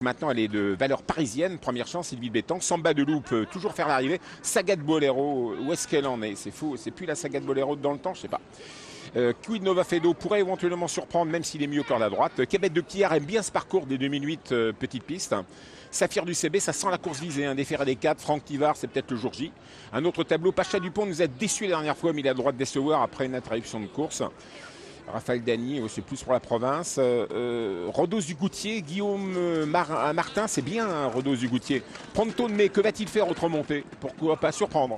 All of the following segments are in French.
maintenant elle est de valeur parisienne. Première chance, Sylvie Bétan. Samba de Loup peut toujours faire l'arrivée. Saga de Bolero, où est-ce qu'elle en est? C'est faux, c'est plus la Saga de Bolero dans le temps, je sais pas. Quid Nova Fedo pourrait éventuellement surprendre, même s'il est mieux corde à droite. Québec de Pierre aime bien ce parcours des 2008 petites pistes. Saphir du CB, ça sent la course visée. Un déféré des 4. Franck Tivard, c'est peut-être le jour J. Un autre tableau, Pacha Dupont nous a déçus la dernière fois, mais il a le droit de décevoir après une interruption de course. Raphaël Dany, c'est plus pour la province. Rodose du Goutier, Guillaume Martin, c'est bien hein, Rodose du Goutier. Pronto de mai, que va-t-il faire autre montée? Pourquoi pas surprendre?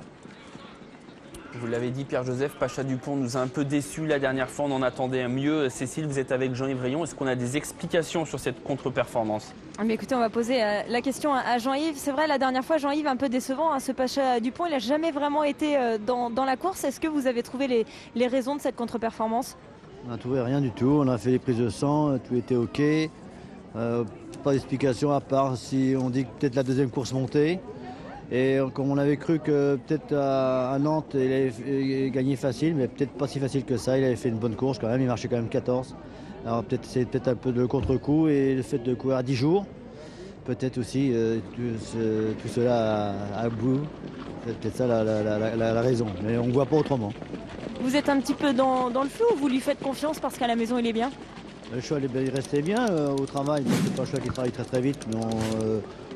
Vous l'avez dit, Pierre-Joseph, Pacha Dupont nous a un peu déçus la dernière fois, on en attendait un mieux. Cécile, vous êtes avec Jean-Yves Rayon, est-ce qu'on a des explications sur cette contre-performance? Mais écoutez, on va poser la question à Jean-Yves. C'est vrai, la dernière fois, Jean-Yves, un peu décevant, hein, ce Pacha Dupont, il n'a jamais vraiment été dans la course. Est-ce que vous avez trouvé les raisons de cette contre-performance? On n'a trouvé rien du tout, on a fait les prises de sang, tout était ok. Pas d'explication à part si on dit que peut-être la deuxième course montée. Et comme on avait cru que peut-être à Nantes il avait gagné facile, mais peut-être pas si facile que ça, il avait fait une bonne course quand même, il marchait quand même 14. Alors peut-être c'est peut-être un peu de contre-coup et le fait de courir à 10 jours, peut-être aussi tout cela à bout, c'est peut-être ça la raison, mais on ne voit pas autrement. Vous êtes un petit peu dans le flou ou vous lui faites confiance parce qu'à la maison il est bien? Le choix il restait bien au travail, c'est pas un choix qui travaille très très vite, mais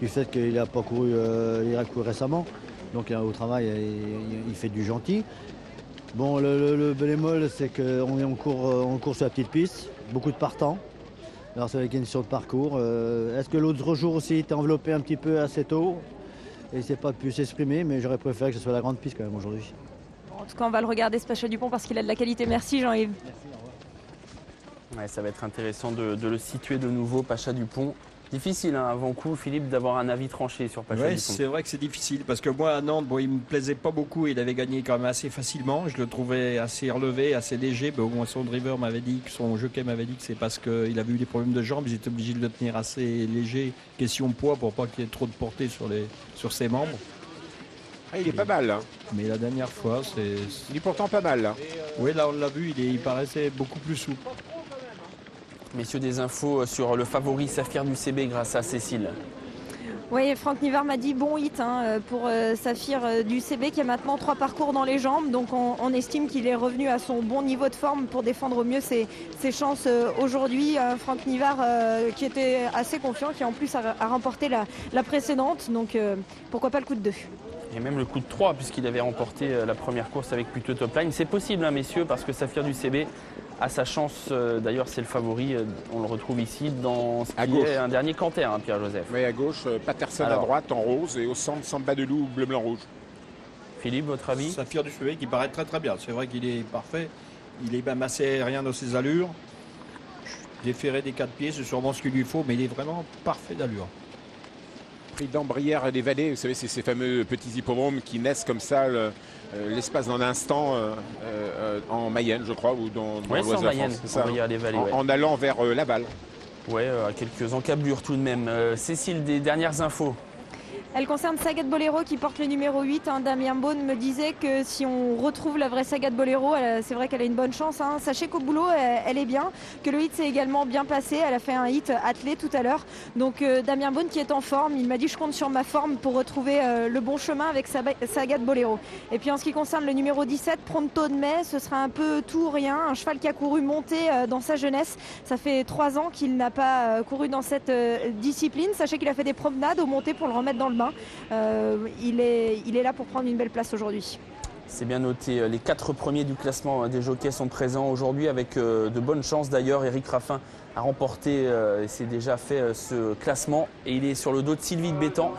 du fait qu'il n'a pas couru, il a couru récemment, donc au travail il fait du gentil. Bon, le bémol c'est qu'on court sur la petite piste, beaucoup de partants, alors c'est avec une question de parcours. Est-ce que l'autre jour aussi il était enveloppé un petit peu assez tôt et il s'est pas pu s'exprimer, mais j'aurais préféré que ce soit la grande piste quand même aujourd'hui. En tout cas, on va le regarder ce Pacha Dupont parce qu'il a de la qualité. Merci Jean-Yves. Merci, au revoir. Ouais, ça va être intéressant de le situer de nouveau, Pacha Dupont. Difficile hein, avant coup, Philippe, d'avoir un avis tranché sur Pacha Dupont. C'est vrai que c'est difficile parce que moi à Nantes, bon, il me plaisait pas beaucoup, il avait gagné quand même assez facilement. Je le trouvais assez relevé, assez léger. Bon, moi, son driver m'avait dit, son jockey m'avait dit que c'est parce qu'il avait eu des problèmes de jambes, ils étaient obligés de le tenir assez léger, question poids pour pas qu'il y ait trop de portée sur ses membres. Ah, il est pas mal là. Mais la dernière fois, Il est pourtant pas mal là. oui, là on l'a vu, il paraissait beaucoup plus souple. Messieurs, des infos sur le favori Saphir du CB grâce à Cécile. Oui, Franck Nivard m'a dit bon hit hein, pour Saphir du CB qui a maintenant 3 parcours dans les jambes. Donc on estime qu'il est revenu à son bon niveau de forme pour défendre au mieux ses chances aujourd'hui. Franck Nivard qui était assez confiant, qui en plus a remporté la précédente. Donc pourquoi pas le coup de 2. Et même le coup de 3 puisqu'il avait remporté la première course avec plutôt top line. C'est possible hein, messieurs, parce que Saphir du CB a sa chance, d'ailleurs c'est le favori, on le retrouve ici dans ce qui est un dernier canter, hein, Pierre-Joseph. Oui, à gauche, Patterson à droite en rose et au centre Samba de Loup bleu blanc rouge. Philippe, votre avis? Saphir du CB qui paraît très très bien, c'est vrai qu'il est parfait, il est même assez aérien dans ses allures. Déféré des 4 pieds, c'est sûrement ce qu'il lui faut, mais il est vraiment parfait d'allure. Prix d'Ambrière et des Vallées, vous savez, c'est ces fameux petits hippodromes qui naissent comme ça l'espace d'un instant en Mayenne, je crois, ou dans l'Ouest de la France. C'est ça, en allant vers Laval. Ouais, quelques encablures tout de même. Cécile, des dernières infos. Elle concerne Saga de Bolero qui porte le numéro 8. Hein. Damien Beaune me disait que si on retrouve la vraie Saga de Bolero, c'est vrai qu'elle a une bonne chance. Hein. Sachez qu'au boulot, elle est bien, que le hit s'est également bien placé. Elle a fait un hit attelé tout à l'heure. Donc Damien Beaune qui est en forme, il m'a dit je compte sur ma forme pour retrouver le bon chemin avec Saga de Bolero. Et puis en ce qui concerne le numéro 17, Pronto de mai, ce sera un peu tout ou rien. Un cheval qui a couru monter dans sa jeunesse. Ça fait 3 ans qu'il n'a pas couru dans cette discipline. Sachez qu'il a fait des promenades au monté pour le remettre dans le bain. Il est là pour prendre une belle place aujourd'hui. C'est bien noté. Les 4 premiers du classement des jockeys sont présents aujourd'hui avec de bonnes chances d'ailleurs. Éric Raffin a remporté et s'est déjà fait ce classement et il est sur le dos de Sylvie Bétan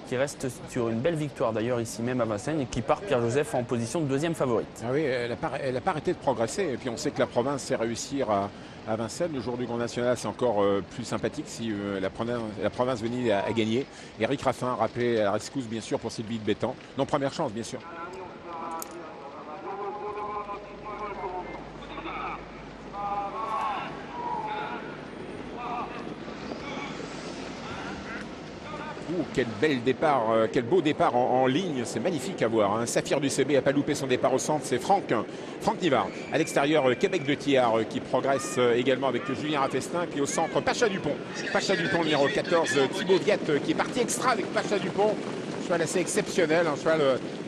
qui reste sur une belle victoire d'ailleurs ici même à Vincennes et qui part Pierre-Joseph en position de 2e favorite. Ah oui, elle n'a pas arrêté de progresser et puis on sait que la province sait réussir à Vincennes. Le jour du Grand National, c'est encore plus sympathique si la province venait à gagner. Éric Raffin a rappelé à la rescousse bien sûr pour Sylvie Bétan. Non, première chance bien sûr. Quel bel départ, quel beau départ en ligne, c'est magnifique à voir. Hein. Saphir du CB n'a pas loupé son départ au centre, c'est Franck Nivard. À l'extérieur, Québec de Thiard qui progresse également avec Julien Raffestin. Et puis au centre, Pacha Dupont. Pacha Dupont, numéro 14, Thibaut Viette qui est parti extra avec Pacha Dupont. Un cheval assez exceptionnel, un cheval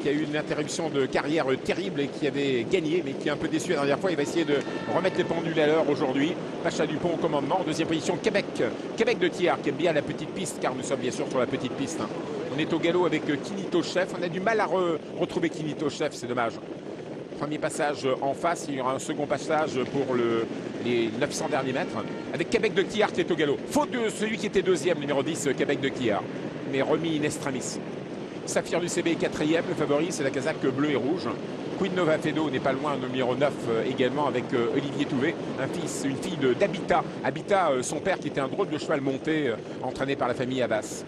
qui a eu une interruption de carrière terrible et qui avait gagné, mais qui est un peu déçu la dernière fois. Il va essayer de remettre les pendules à l'heure aujourd'hui. Pacha Dupont au commandement. En deuxième position, Québec de Thiard qui aime bien la petite piste, car nous sommes bien sûr sur la petite piste. Hein. On est au galop avec Kinito Chef. On a du mal à retrouver Kinito Chef, c'est dommage. Premier passage en face, il y aura un second passage pour les 900 derniers mètres. Avec Québec de Thiard qui est au galop. Faute de celui qui était deuxième, numéro 10, Québec de Thiard. Mais remis in extremis. Saphir du CB est quatrième, le favori c'est la casaque bleu et rouge. Queen Nova Fedo n'est pas loin, numéro 9 également avec Olivier Touvet, une fille d'Habitat. Habitat, son père qui était un drôle de cheval monté, entraîné par la famille Havas.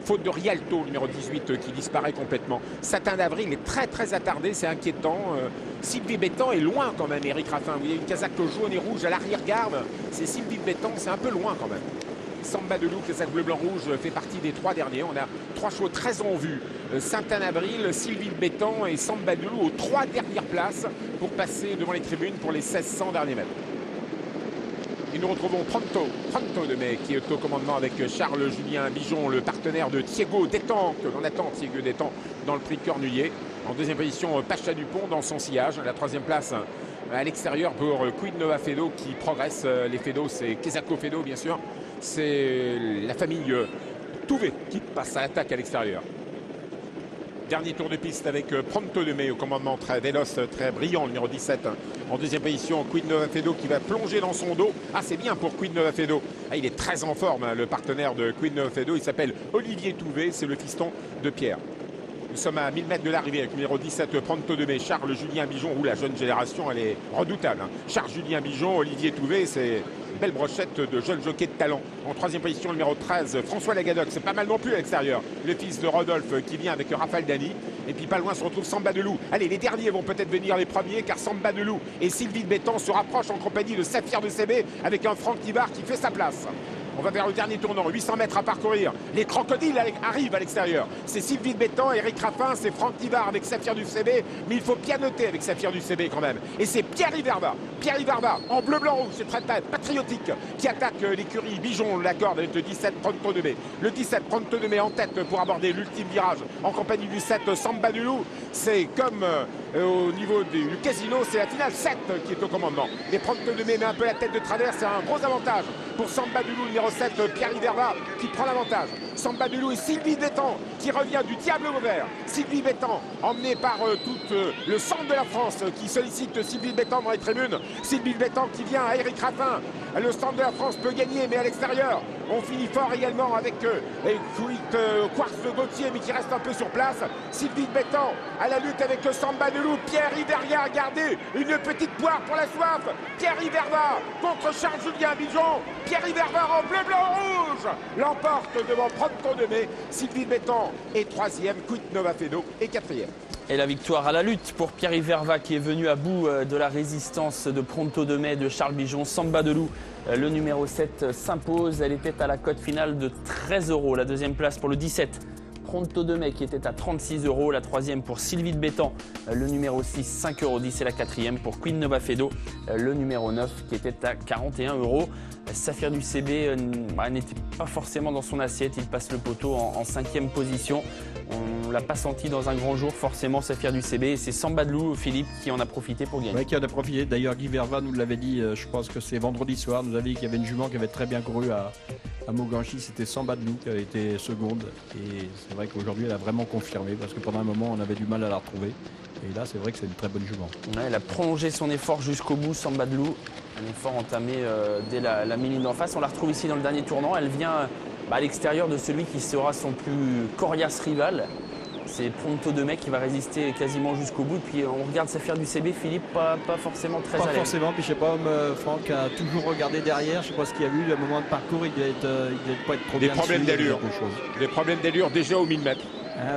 Faute de Rialto, numéro 18, qui disparaît complètement. Satin d'Avril est très très attardé, c'est inquiétant. Sylvie Bétan est loin quand même, Éric Raffin. Vous voyez une casaque jaune et rouge à l'arrière-garde, c'est Sylvie Bétan, c'est un peu loin quand même. Samba de Loup, casaque bleu-blanc-rouge, fait partie des 3 derniers. On a 3 chevaux très en vue. Saint-Anne-Avril, Sylvie Bétan et Samba de Loup aux 3 dernières places pour passer devant les tribunes pour les 1600 derniers mètres. Et nous retrouvons Pronto de Mai qui est au commandement avec Charles-Julien Bijon, le partenaire de Thiego Détan, que l'on attend Thiego Détan dans le prix de Cornulier. En deuxième position, Pacha Dupont dans son sillage. La troisième place à l'extérieur pour Queen Nova Fedo qui progresse. Les Fedo, c'est Kesako Fedo bien sûr. C'est la famille Touvet qui passe à l'attaque à l'extérieur. Dernier tour de piste avec Pronto de Mai au commandement, très véloce, très brillant, le numéro 17. En deuxième position, Queen Nova Fedo qui va plonger dans son dos. Ah, c'est bien pour Queen Nova Fedo. Ah, il est très en forme, hein, le partenaire de Queen Nova Fedo. Il s'appelle Olivier Touvet, c'est le fiston de Pierre. Nous sommes à 1000 mètres de l'arrivée avec le numéro 17, Pronto de Mai. Charles-Julien Bijon, où la jeune génération, elle est redoutable. Hein. Charles-Julien Bijon, Olivier Touvet, c'est une belle brochette de jeunes jockeys de talent. En troisième position, le numéro 13, François Lagadoc. C'est pas mal non plus à l'extérieur. Le fils de Rodolphe qui vient avec Raphaël Dany. Et puis pas loin se retrouve Samba de Loup. Allez, les derniers vont peut-être venir les premiers, car Samba de Loup et Sylvie de Bétan se rapprochent en compagnie de Saphir de CB avec un Franck Nivard qui fait sa place. On va vers le dernier tournant, 800 mètres à parcourir. Les crocodiles arrivent à l'extérieur. C'est Sylvie de Bétan, Éric Raffin, c'est Franck Nivard avec Saphir du CB. Mais il faut pianoter avec Saphir du CB quand même. Et c'est Pierre Iverva, en bleu-blanc-rouge, c'est très patriotique, qui attaque l'écurie Bijon, la corde avec le 17 Pronto de Mai. Le 17 Pronto de Mai en tête pour aborder l'ultime virage en compagnie du 7 Samba du Loup. C'est comme au niveau du casino, c'est la finale 7 qui est au commandement. Mais Pronto de Mai met un peu la tête de travers, c'est un gros avantage pour Samba du Loup, numéro 7, Pierre Iverva qui prend l'avantage. Samba du Loup et Sylvie Bétan qui revient du Diable Vauvert. Sylvie Bétan emmenée par tout le centre de la France qui sollicite Sylvie Bétan dans les tribunes. Sylvie Bétan qui vient à Éric Raffin. Le centre de la France peut gagner, mais à l'extérieur, on finit fort également avec Quartz de Gauthier, mais qui reste un peu sur place. Sylvie Bétan à la lutte avec Samba de Loup. Pierre Iverva, regardez, une petite poire pour la soif. Pierre Iverva contre Charles-Julien Bijon. Pierre Iverva en bleu-blanc-rouge l'emporte devant Pronto de Mai. Sylvie Bétan est troisième, Queen Nova Fedo est quatrième. Et la victoire à la lutte pour Pierre Iverva qui est venu à bout de la résistance de Pronto de Mai, de Charles Bijon. Samba de Loup, le numéro 7, s'impose. Elle était à la cote finale de 13 €. La deuxième place pour le 17. Pronto de Mai qui était à 36 €. La troisième pour Sylvie de Bétan, le numéro 6, 5,10 €. Et la quatrième pour Queen Nova Fedo, le numéro 9 qui était à 41 €. Saphir du CB n'était pas forcément dans son assiette. Il passe le poteau en 5e position. On ne l'a pas senti dans un grand jour forcément, Saphir du CB. Et c'est Samba de Loup, Philippe, qui en a profité pour gagner. Oui, qui en a profité. D'ailleurs, Guy Verva nous l'avait dit, je pense que c'est vendredi soir. Nous avait dit qu'il y avait une jument qui avait très bien couru à Moganchi. C'était Samba de Loup qui avait été seconde. Et c'est vrai qu'aujourd'hui, elle a vraiment confirmé. Parce que pendant un moment, on avait du mal à la retrouver. Et là, c'est vrai que c'est une très bonne jument. Ouais, elle a prolongé son effort jusqu'au bout, Samba de Loup. Un effort entamé dès la mi-ligne d'en face. On la retrouve ici dans le dernier tournant. Elle vient à l'extérieur de celui qui sera son plus coriace rival. C'est Pronto de Mai qui va résister quasiment jusqu'au bout. Et puis on regarde Saphir du CB, Philippe, pas forcément très à l'aise. Pas forcément, puis je sais pas, Franck a toujours regardé derrière. Je sais pas ce qu'il y a eu, à un moment de parcours, il devait pas être trop des bien problèmes dessus, d'allure. Des problèmes d'allure déjà aux 1000 mètres.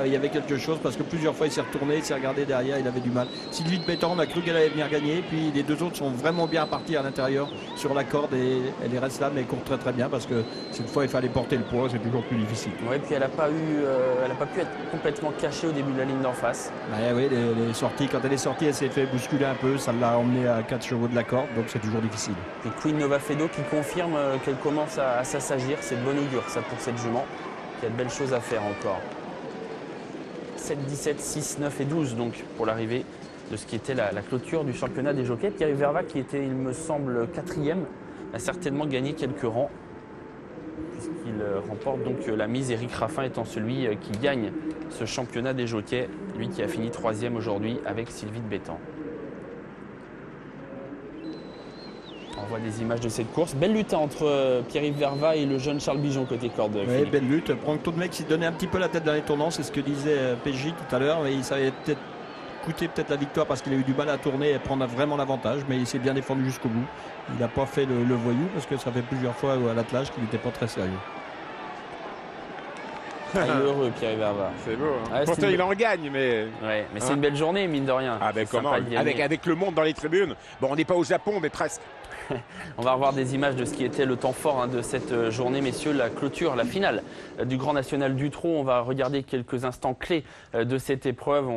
Il y avait quelque chose parce que plusieurs fois il s'est retourné, il s'est regardé derrière, il avait du mal. Sylvie de Béton, on a cru qu'elle allait venir gagner, puis les deux autres sont vraiment bien partis à l'intérieur sur la corde et elle reste là, mais elle court très très bien parce que cette fois il fallait porter le poids, c'est toujours plus difficile. Oui, puis elle n'a pas pu être complètement cachée au début de la ligne d'en face. Oui, les sorties, quand elle est sortie, elle s'est fait bousculer un peu, ça l'a emmené à 4 chevaux de la corde, donc c'est toujours difficile. Et Queen Nova Fedo qui confirme qu'elle commence à s'assagir, c'est de bon augure ça pour cette jument, qui a de belles choses à faire encore. 7, 17, 6, 9 et 12 donc pour l'arrivée de ce qui était la clôture du championnat des jockeys. Pierre Verva qui était, il me semble, 4e, a certainement gagné quelques rangs puisqu'il remporte donc la mise. Éric Raffin étant celui qui gagne ce championnat des jockeys, lui qui a fini 3e aujourd'hui avec Sylvie de Bétan. On voit des images de cette course. Belle lutte entre Pierre-Yves Verva et le jeune Charles Bijon côté corde. Oui, belle lutte. Proncto de mec s'est donné un petit peu la tête dans les tournants, c'est ce que disait PJ tout à l'heure, mais il savait peut-être coûter la victoire parce qu'il a eu du mal à tourner et prendre vraiment l'avantage, mais il s'est bien défendu jusqu'au bout. Il n'a pas fait le voyou parce que ça fait plusieurs fois à l'attelage qu'il n'était pas très sérieux. Il est heureux, Pierre Verva. C'est beau. Hein. Ouais, pourtant, il en gagne, mais. Ouais, mais c'est une belle journée, mine de rien. Ah, ben comment avec le monde dans les tribunes. Bon, on n'est pas au Japon, mais presque. On va revoir des images de ce qui était le temps fort de cette journée, messieurs, la clôture, la finale du Grand National du Trot. On va regarder quelques instants clés de cette épreuve.